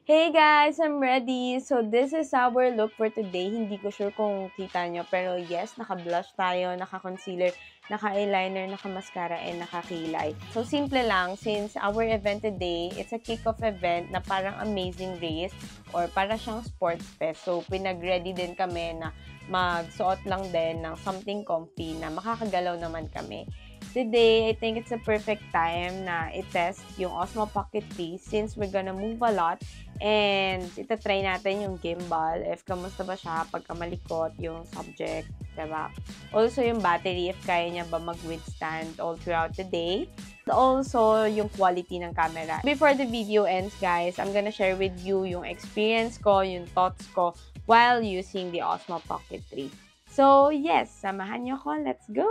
Hey guys, I'm ready. So this is our look for today. Hindi ko sure kung kita nyo, pero yes, naka-blush tayo, naka-concealer, naka-eyeliner, naka-mascara, and naka-kilay. So simple lang, since our event today, it's a kick-off event na parang amazing race or para siyang sports fest. So pinag-ready din kami na magsuot lang din ng something comfy na makakagalaw naman kami. Today, I think it's a perfect time na i-test yung Osmo Pocket 3 since we're gonna move a lot and itatry natin yung gimbal if kamusta ba siya pagka malikot yung subject, diba? Also, yung battery if kaya niya ba mag-withstand all throughout the day. Also, yung quality ng camera. Before the video ends, guys, I'm gonna share with you yung experience ko, yung thoughts ko while using the Osmo Pocket 3. So, yes, samahan niyo ko. Let's go!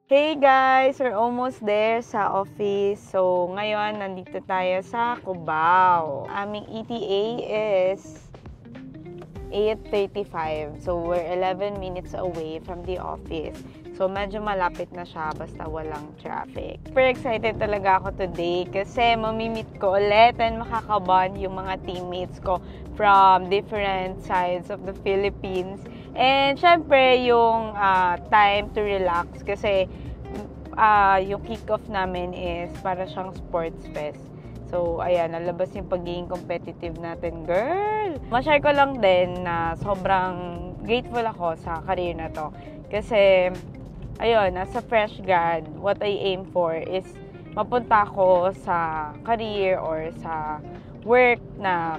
Hey guys! We're almost there sa office. So, ngayon, nandito tayo sa Cubao. Aming ETA is 8:35. So, we're 11 minutes away from the office. So, medyo malapit na siya basta walang traffic. Super excited talaga ako today kasi mamimit ko ulit and makakabond yung mga teammates ko from different sides of the Philippines. And, syempre, yung time to relax kasi yung kick-off namin is para siyang sports fest. So, ayan, nalabas yung pagiging competitive natin, girl! Ma-share ko lang din na sobrang grateful ako sa career na to. Kasi, ayun, as a fresh grad, what I aim for is mapunta ko sa career or sa work na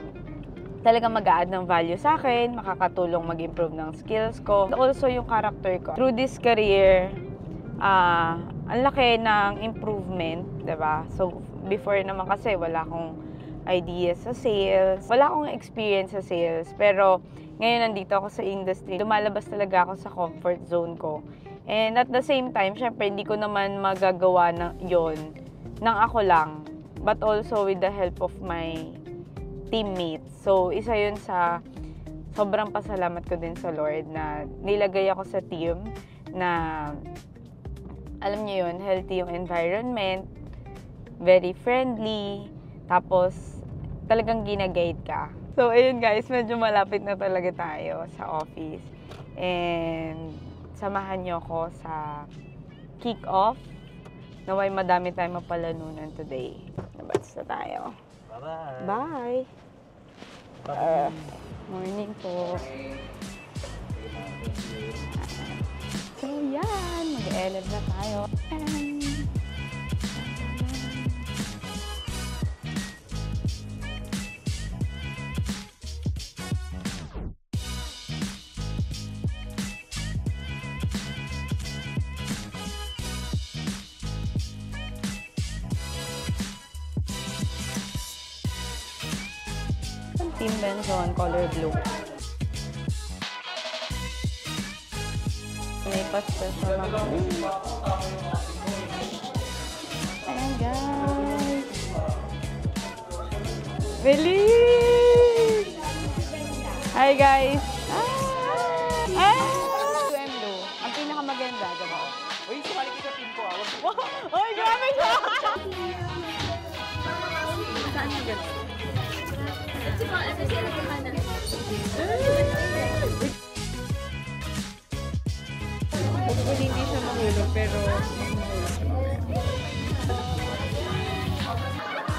talagang mag-a-add ng value sa akin, makakatulong mag-improve ng skills ko. Also, yung character ko. Through this career, ang laki ng improvement, diba? So, before naman kasi wala akong ideas sa sales, wala akong experience sa sales, pero ngayon nandito ako sa industry, lumalabas talaga ako sa comfort zone ko. And at the same time, syempre, hindi ko naman magagawa yon ng ako lang, but also with the help of my teammates. So, isa yun sa sobrang pasalamat ko din sa Lord na nilagay ako sa team na, alam niyo yun, healthy yung environment, very friendly, tapos talagang gina-guide ka. So, ayun guys, medyo malapit na talaga tayo sa office. And, samahan niyo ako sa kick-off. Naway madami tayong mapalanunan today. Nabats na tayo. Bye-bye. Bye. Morning po. So, yan. Mag-elab na tayo. Team Benzon, color blue. May pa-special ako. Ayan guys! Bilis! Hi guys! Blue. Ang pinakamaganda, diba? Uy, sumali ka sa team ko. Uy, grabe siya! Saan yung ganda? Hopefully hindi siya mahulog, pero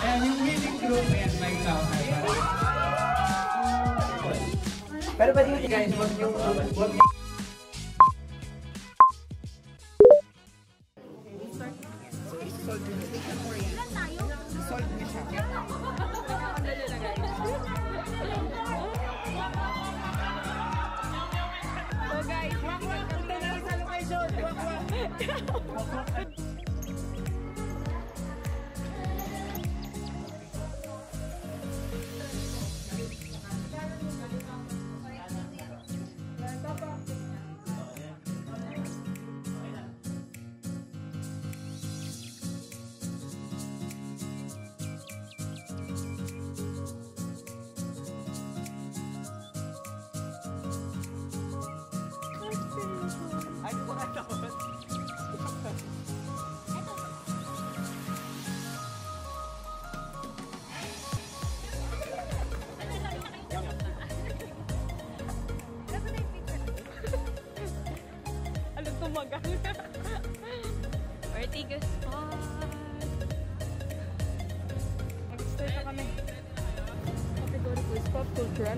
Ayan, yung winning group, ayan, may sound. Pero ba dito guys, wag yung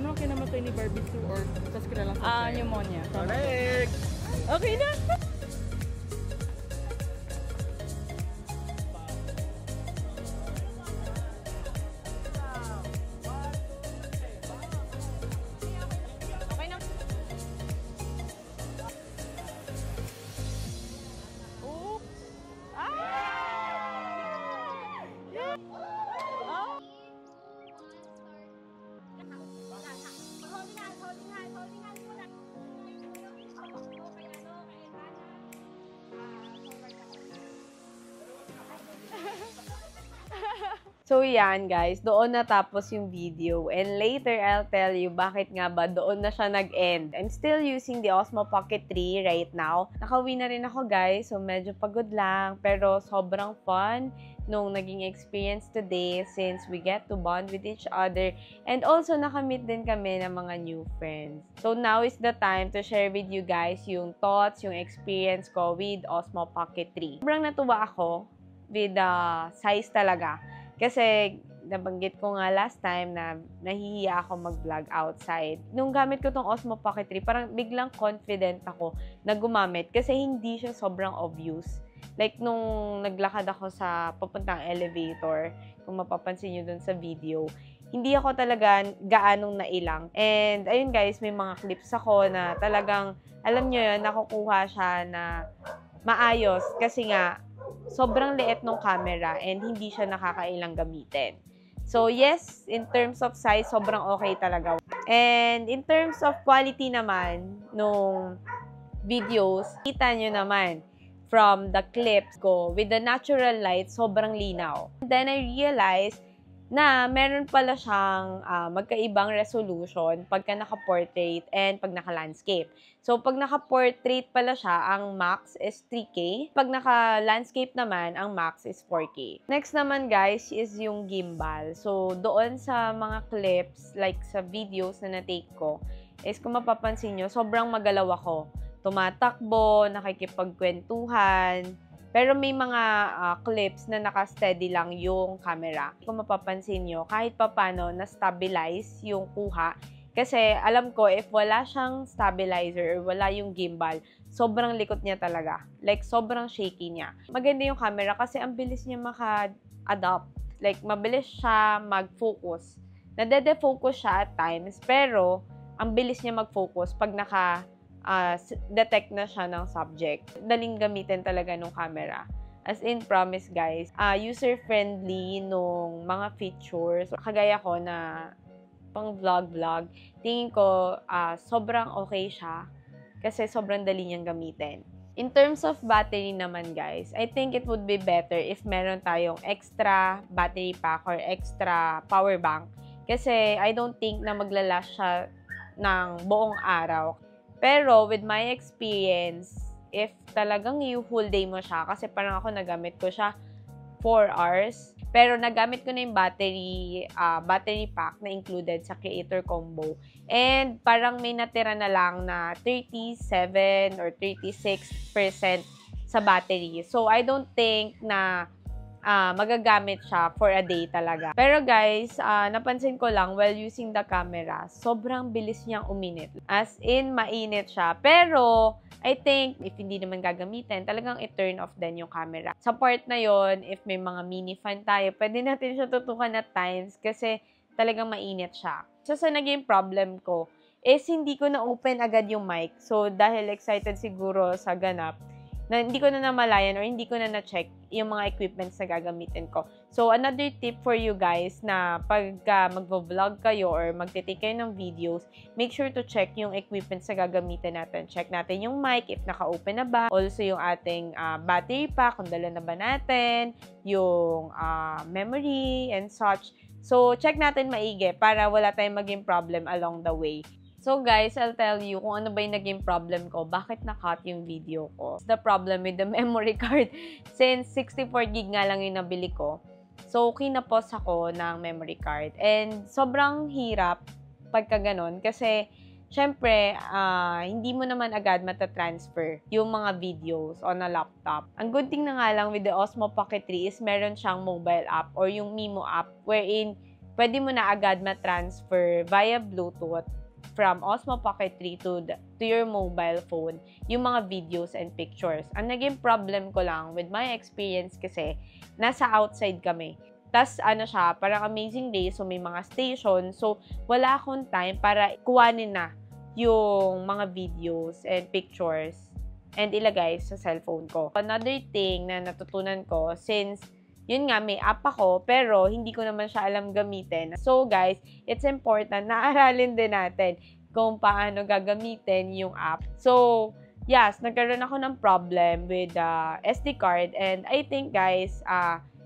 Ano kinamatay ni Barbie Sue or tas kilala sa Pneumonia. Correct! Okay na! So, yan guys. Doon natapos yung video. And later, I'll tell you bakit nga ba doon na siya nag-end. I'm still using the Osmo Pocket 3 right now. Nakauwi na rin ako guys. So, medyo pagod lang. Pero sobrang fun nung naging experience today since we get to bond with each other. And also, nakamit din kami ng mga new friends. So, now is the time to share with you guys yung thoughts, yung experience ko with Osmo Pocket 3. Sobrang natuwa ako with the size talaga. Kasi, nabanggit ko nga last time na nahihiya ako mag-vlog outside. Nung gamit ko tong Osmo Pocket 3, parang biglang confident ako na gumamit kasi hindi siya sobrang obvious. Like, nung naglakad ako sa papuntang elevator, kung mapapansin nyo dun sa video, hindi ako talaga gaanong nailang. And, ayun guys, may mga clips ako na talagang, alam nyo yun, nakukuha siya na maayos kasi nga, sobrang liit ng camera and hindi siya nakakailang gamitin. So, yes, in terms of size, sobrang okay talaga. And in terms of quality naman, nung videos, kita nyo naman from the clips ko, with the natural light, sobrang linaw. Then, I realized na meron pala siyang magkaibang resolution pagka naka-portrait and pag naka-landscape. So, pag naka-portrait pala siya, ang max is 3K. Pag naka-landscape naman, ang max is 4K. Next naman, guys, is yung gimbal. So, doon sa mga clips, like sa videos na na-take ko, is kung mapapansin nyo, sobrang magalaw ako. Tumatakbo, nakikipagkwentuhan, pero may mga clips na naka-steady lang yung camera. Kung mapapansin nyo, kahit papano na-stabilize yung kuha. Kasi alam ko, if wala siyang stabilizer or wala yung gimbal, sobrang likot niya talaga. Like, sobrang shaky niya. Maganda yung camera kasi ang bilis niya maka-adapt. Like, mabilis siya mag-focus. Nade-defocus siya at times, pero ang bilis niya mag-focus pag detect na siya ng subject. Daling gamitin talaga nung camera. As in, promise guys, user-friendly nung mga features. Kagaya ko na pang vlog, tingin ko sobrang okay siya kasi sobrang dali niyang gamitin. In terms of battery naman guys, I think it would be better if meron tayong extra battery pack or extra power bank kasi I don't think na maglalast siya ng buong araw. Pero, with my experience, if talagang whole day mo siya, kasi parang ako nagamit ko siya 4 hours, pero nagamit ko na yung battery pack na included sa Creator Combo. And parang may natira na lang na 37 or 36% sa battery. So, I don't think na magagamit siya for a day talaga. Pero guys, napansin ko lang while using the camera, sobrang bilis niyang uminit. As in, mainit siya. Pero, I think, if hindi naman gagamitin, talagang i-turn off din yung camera. Sa part na yon, if may mga mini fan tayo, pwede natin siya tutukan at times kasi talagang mainit siya. So, sa naging problem ko, is hindi ko na-open agad yung mic. So, dahil excited siguro sa ganap, na hindi ko na namalayan or hindi ko na na-check yung mga equipments na gagamitin ko. So, another tip for you guys na pag mag-vlog kayo or magtitake kayo ng videos, make sure to check yung equipments na gagamitin natin. Check natin yung mic, if naka-open na ba. Also, yung ating battery pack, kung dala na ba natin, yung memory and such. So, check natin maigi para wala tayong maging problem along the way. So guys, I'll tell you kung ano ba yung naging problem ko, bakit na-cut yung video ko. The problem with the memory card, since 64GB nga lang yung nabili ko, so kinapos ako ng memory card. And sobrang hirap pagka ganon kasi syempre, hindi mo naman agad matatransfer yung mga videos on a laptop. Ang good thing na nga lang with the Osmo Pocket 3 is meron siyang mobile app or yung Mimo app wherein pwede mo na agad ma-transfer via Bluetooth from Osmo Pocket 3 to your mobile phone yung mga videos and pictures. Ang naging problem ko lang with my experience kasi nasa outside kami. Tas ano siya, parang amazing day, so may mga station. So wala akong time para kuhanin na yung mga videos and pictures and ilagay sa cellphone ko. Another thing na natutunan ko, since yun nga, may app ako, pero hindi ko naman siya alam gamitin. So guys, it's important na aralin din natin kung paano gagamitin yung app. So, yes, nagkaroon ako ng problem with SD card, and I think guys,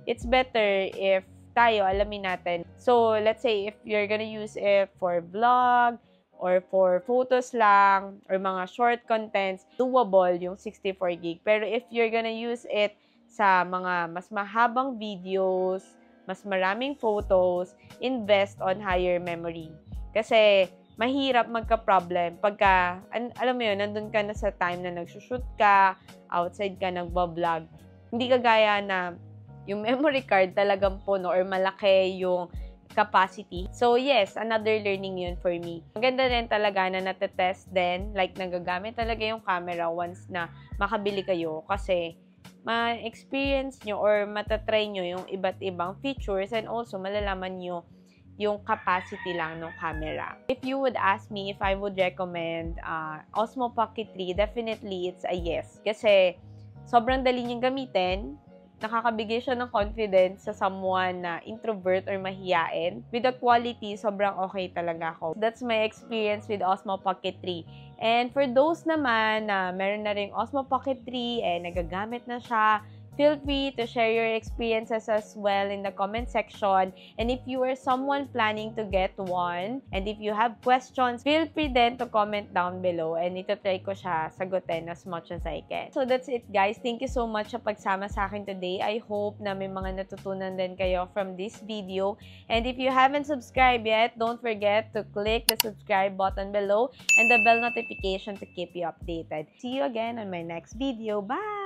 it's better if tayo alamin natin. So, let's say if you're gonna use it for vlog, or for photos lang, or mga short contents, doable yung 64 gig. Pero if you're gonna use it sa mga mas mahabang videos, mas maraming photos, invest on higher memory. Kasi mahirap magka-problem pagka, alam mo yun, nandun ka na sa time na nagsushoot ka, outside ka, nagbablog. Hindi kagaya na yung memory card talagang puno or malaki yung capacity. So, yes, another learning yun for me. Maganda rin talaga na natetest din, like nagagamit talaga yung camera once na makabili kayo kasi ma-experience nyo or matatry nyo yung iba't ibang features and also malalaman nyo yung capacity lang ng camera. If you would ask me if I would recommend Osmo Pocket 3, definitely it's a yes. Kasi sobrang dali niyang gamitin, nakakabigay siya ng confidence sa someone na introvert or mahiyain. With the quality, sobrang okay talaga ako. That's my experience with Osmo Pocket 3. And for those naman na meron na ring Osmo Pocket 3 and nagagamit na siya, feel free to share your experiences as well in the comment section. And if you are someone planning to get one, and if you have questions, feel free then to comment down below. And ito-try ko siya sagutin as much as I can. So that's it guys. Thank you so much sa pagsama sa akin today. I hope na may mga natutunan din kayo from this video. And if you haven't subscribed yet, don't forget to click the subscribe button below and the bell notification to keep you updated. See you again on my next video. Bye!